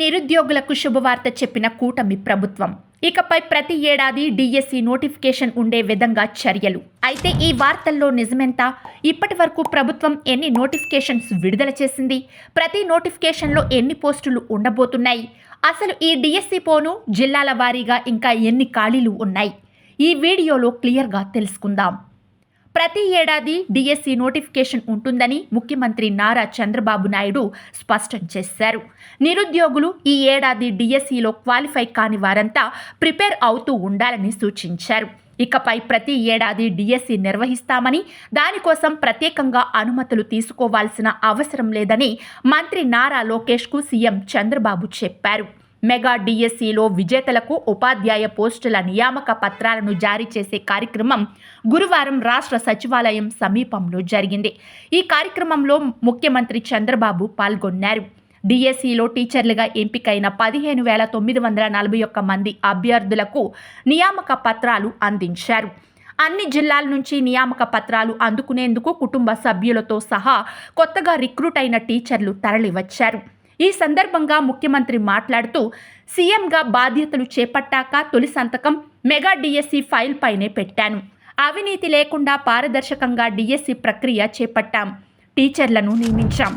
నిరుద్యోగులకు శుభవార్త చెప్పిన కూటమి ప్రభుత్వం. ఇకపై ప్రతి ఏడాది డిఎస్సి నోటిఫికేషన్ ఉండే విధంగా చర్యలు. అయితే ఈ వార్తల్లో నిజమెంత? ఇప్పటి వరకు ప్రభుత్వం ఎన్ని నోటిఫికేషన్స్ విడుదల చేసింది? ప్రతి నోటిఫికేషన్లో ఎన్ని పోస్టులు ఉండబోతున్నాయి? అసలు ఈ డిఎస్సి పోను జిల్లాల వారీగా ఇంకా ఎన్ని ఖాళీలు ఉన్నాయి? ఈ వీడియోలో క్లియర్గా తెలుసుకుందాం. ప్రతి ఏడాది డిఎస్సి నోటిఫికేషన్ ఉంటుందని ముఖ్యమంత్రి నారా చంద్రబాబు నాయుడు స్పష్టం చేశారు. నిరుద్యోగులు ఈ ఏడాది డిఎస్సిలో క్వాలిఫై కాని వారంతా ప్రిపేర్ అవుతూ ఉండాలని సూచించారు. ఇకపై ప్రతి ఏడాది డిఎస్సి నిర్వహిస్తామని, దానికోసం ప్రత్యేకంగా అనుమతులు తీసుకోవాల్సిన అవసరం లేదని మంత్రి నారా లోకేష్కు సీఎం చంద్రబాబు చెప్పారు. మెగా డిఎస్సిలో విజేతలకు ఉపాధ్యాయ పోస్టుల నియామక పత్రాలను జారీ చేసే కార్యక్రమం గురువారం రాష్ట్ర సచివాలయం సమీపంలో జరిగింది. ఈ కార్యక్రమంలో ముఖ్యమంత్రి చంద్రబాబు పాల్గొన్నారు. డిఎస్సిలో టీచర్లుగా ఎంపికైన 15,941 మంది అభ్యర్థులకు నియామక పత్రాలు అందించారు. అన్ని జిల్లాల నుంచి నియామక పత్రాలు అందుకునేందుకు కుటుంబ సభ్యులతో సహా కొత్తగా రిక్రూట్ అయిన టీచర్లు తరలివచ్చారు. ఈ సందర్భంగా ముఖ్యమంత్రి మాట్లాడుతూ, సీఎంగా బాధ్యతలు చేపట్టాక తొలి సంతకం మెగా డిఎస్సి ఫైల్ పైనే పెట్టాను. అవినీతి లేకుండా పారదర్శకంగా డిఎస్సి ప్రక్రియ చేపట్టాం. టీచర్లను నియమించాం.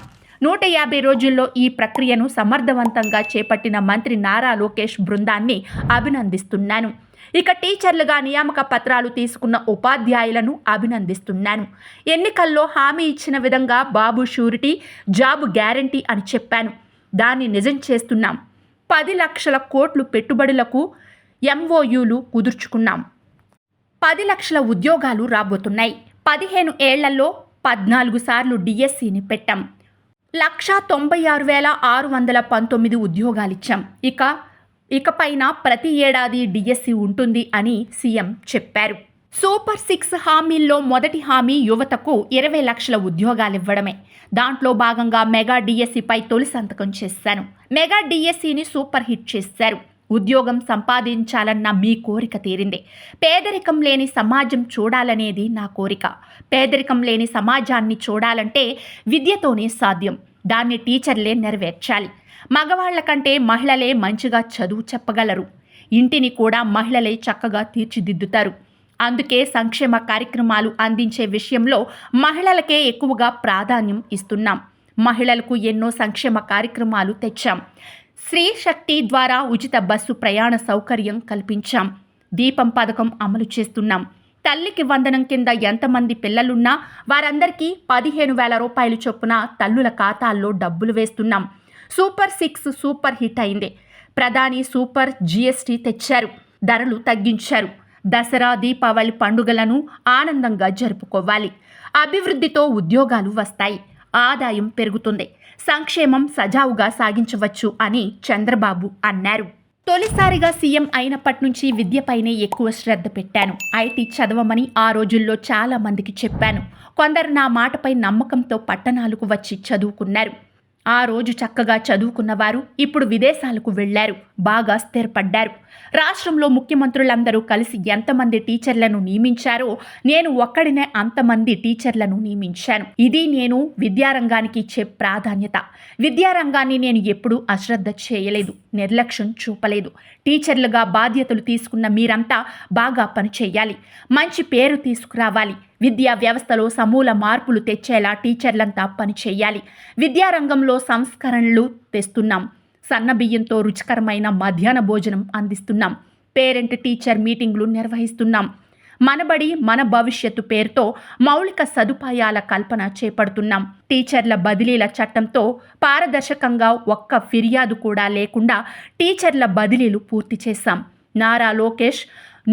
150 రోజుల్లో ఈ ప్రక్రియను సమర్థవంతంగా చేపట్టిన మంత్రి నారా లోకేష్ బృందాన్ని అభినందిస్తున్నాను. ఇక టీచర్లుగా నియామక పత్రాలు తీసుకున్న ఉపాధ్యాయులను అభినందిస్తున్నాను. ఎన్నికల్లో హామీ ఇచ్చిన విధంగా బాబు షూరిటీ, జాబ్ గ్యారంటీ అని చెప్పాను. దాన్ని నిజం చేస్తున్నాం. 10 లక్షల కోట్లు పెట్టుబడులకు ఎంఓయూలు కుదుర్చుకున్నాం. 10 లక్షల ఉద్యోగాలు రాబోతున్నాయి. 15 ఏళ్లలో 14 సార్లు డిఎస్సిని పెట్టాం. 1,96,619 ఉద్యోగాలిచ్చాం. ఇకపైన ప్రతి ఏడాది డిఎస్సి ఉంటుంది అని సీఎం చెప్పారు. సూపర్ 6 హామీల్లో మొదటి హామీ యువతకు 20 లక్షల ఉద్యోగాలివ్వడమే. దాంట్లో భాగంగా మెగా డిఎస్సిపై తొలి సంతకం చేశాను. మెగా డిఎస్సిని సూపర్ హిట్ చేశారు. ఉద్యోగం సంపాదించాలన్న మీ కోరిక తీరింది. పేదరికం లేని సమాజం చూడాలనేది నా కోరిక. పేదరికం లేని సమాజాన్ని చూడాలంటే విద్యతోనే సాధ్యం. దాన్ని టీచర్లే నెరవేర్చాలి. మగవాళ్ల కంటే మహిళలే మంచిగా చదువు చెప్పగలరు. ఇంటిని కూడా మహిళలే చక్కగా తీర్చిదిద్దుతారు. అందుకే సంక్షేమ కార్యక్రమాలు అందించే విషయంలో మహిళలకే ఎక్కువగా ప్రాధాన్యం ఇస్తున్నాం. మహిళలకు ఎన్నో సంక్షేమ కార్యక్రమాలు తెచ్చాం. స్త్రీ శక్తి ద్వారా ఉచిత బస్సు ప్రయాణ సౌకర్యం కల్పించాం. దీపం పథకం అమలు చేస్తున్నాం. తల్లికి వందనం కింద ఎంతమంది పిల్లలున్నా వారందరికీ 15,000 రూపాయలు చొప్పున తల్లుల ఖాతాల్లో డబ్బులు వేస్తున్నాం. సూపర్ 6 సూపర్ హిట్ అయింది. ప్రధాని సూపర్ జిఎస్టీ తెచ్చారు. ధరలు తగ్గించారు. దసరా, దీపావళి పండుగలను ఆనందంగా జరుపుకోవాలి. అభివృద్ధితో ఉద్యోగాలు వస్తాయి. ఆదాయం పెరుగుతుంది. సంక్షేమం సజావుగా సాగించవచ్చు అని చంద్రబాబు అన్నారు. తొలిసారిగా సీఎం అయినప్పటి నుంచి విద్యపైనే ఎక్కువ శ్రద్ధ పెట్టాను. ఐటీ చదవమని ఆ రోజుల్లో చాలా మందికి చెప్పాను. కొందరు నా మాటపై నమ్మకంతో పట్టణాలకు వచ్చి చదువుకున్నారు. ఆ రోజు చక్కగా చదువుకున్నవారు ఇప్పుడు విదేశాలకు వెళ్లారు. బాగా స్థిరపడ్డారు. రాష్ట్రంలో ముఖ్యమంత్రులందరూ కలిసి ఎంతమంది టీచర్లను నియమించారో నేను ఒక్కడినే అంతమంది టీచర్లను నియమించాను. ఇది నేను విద్యారంగానికి ఇచ్చే ప్రాధాన్యత. విద్యారంగాన్ని నేను ఎప్పుడూ అశ్రద్ధ చేయలేదు, నిర్లక్ష్యం చూపలేదు. టీచర్లుగా బాధ్యతలు తీసుకున్న మీరంతా బాగా పనిచేయాలి. మంచి పేరు తీసుకురావాలి. విద్యా వ్యవస్థలో సమూల మార్పులు తెచ్చేలా టీచర్లంతా పనిచేయాలి. విద్యారంగంలో సంస్కరణలు తెస్తున్నాం. సన్నబియ్యంతో రుచికరమైన మధ్యాహ్న భోజనం అందిస్తున్నాం. పేరెంట్ టీచర్ మీటింగులు నిర్వహిస్తున్నాం. మనబడి మన భవిష్యత్తు పేరుతో మౌలిక సదుపాయాల కల్పన చేపడుతున్నాం. టీచర్ల బదిలీల చట్టంతో పారదర్శకంగా ఒక్క ఫిర్యాదు కూడా లేకుండా టీచర్ల బదిలీలు పూర్తి చేశాం. Nara Lokesh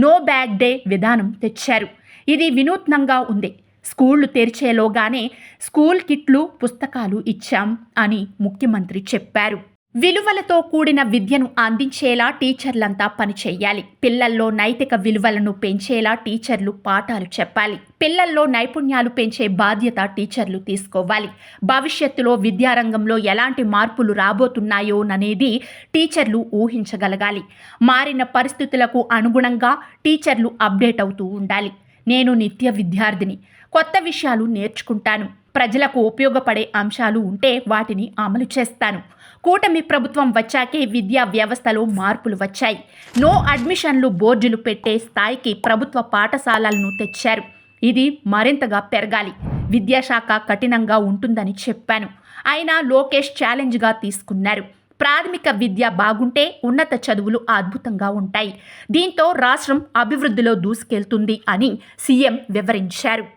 no bag day విధానం తెచ్చారు. ఇది వినూత్నంగా ఉంది. స్కూళ్లు తెరిచేలోగానే స్కూల్ కిట్లు, పుస్తకాలు ఇచ్చాం అని ముఖ్యమంత్రి చెప్పారు. విలువలతో కూడిన విద్యను అందించేలా టీచర్లంతా పనిచేయాలి. పిల్లల్లో నైతిక విలువలను పెంచేలా టీచర్లు పాఠాలు చెప్పాలి. పిల్లల్లో నైపుణ్యాలు పెంచే బాధ్యత టీచర్లు తీసుకోవాలి. భవిష్యత్తులో విద్యారంగంలో ఎలాంటి మార్పులు రాబోతున్నాయోననేది టీచర్లు ఊహించగలగాలి. మారిన పరిస్థితులకు అనుగుణంగా టీచర్లు అప్డేట్ అవుతూ ఉండాలి. నేను నిత్య విద్యార్థిని. కొత్త విషయాలు నేర్చుకుంటాను. ప్రజలకు ఉపయోగపడే అంశాలు ఉంటే వాటిని అమలు చేస్తాను. కూటమి ప్రభుత్వం వచ్చాకే విద్యా వ్యవస్థలో మార్పులు వచ్చాయి. నో అడ్మిషన్లు బోర్డులు పెట్టే స్థాయికి ప్రభుత్వ పాఠశాలలను తెచ్చారు. ఇది మరింతగా పెరగాలి. విద్యాశాఖ కఠినంగా ఉంటుందని చెప్పాను. అయినా లోకేష్ ఛాలెంజ్గా తీసుకున్నారు. ప్రాథమిక విద్య బాగుంటే ఉన్నత చదువులు అద్భుతంగా ఉంటాయి. దీంతో రాష్ట్రం అభివృద్ధిలో దూసుకెళ్తుంది అని సీఎం వివరించారు.